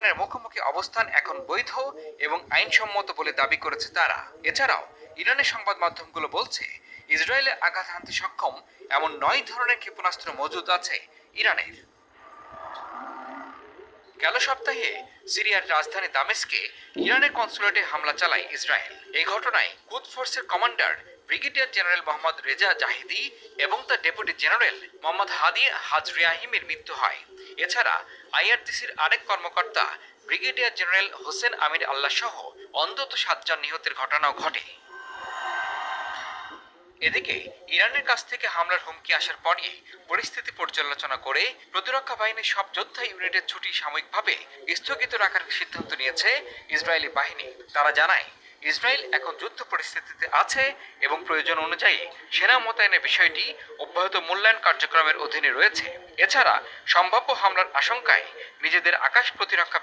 ইরানের মুখোমুখি অবস্থান এখন বৈধ এবং আইনসম্মত বলে দাবি করেছে তারা। এছাড়াও ইরানের সংবাদ মাধ্যমগুলো বলছে ইসরায়েলে আঘাত হানতে সক্ষম এমন 9 ধরনের ক্ষেপণাস্ত্র মজুদ আছে ইরানের। গেল সপ্তাহে সিরিয়ার রাজধানী দামেস্কে ইরানের কনসুলেটে হামলা চালায় ইসরায়েল। এই ঘটনায় কুদস ফোর্সের commander brigadier general Mohammad Reza Zahidi এবং তার ডেপুটি জেনারেল মোহাম্মদ হাদি হাজরিয়াহিমের মৃত্যু হয়। এছাড়া আইআরজিসির আরেক কর্মকর্তা ব্রিগেডিয়ার জেনারেল হোসেন আমির আল্লাহ সহ অন্তত 7 জন নিহতের ঘটনাও ঘটে। এদিকে ইরানের কাছ থেকে হামলার হুমকি আসার পরই পরিস্থিতি পর্যালোচনা করে প্রতিরক্ষা বাহিনীর সব যোদ্ধা ইউনিটের ছুটি সাময়িকভাবে স্থগিত রাখার সিদ্ধান্ত নিয়েছে ইসরায়েলি বাহিনী। তারা জানায় ইসরায়েল এখন যুদ্ধ পরিস্থিতিতে আছে এবং প্রয়োজন অনুযায়ী সেনা মোতায়েনের বিষয়টি অব্যাহত মূল্যায়ন কার্যক্রমের অধীনে রয়েছে। এছাড়া সম্ভাব্য হামলার আশঙ্কায় নিজেদের আকাশ প্রতিরক্ষা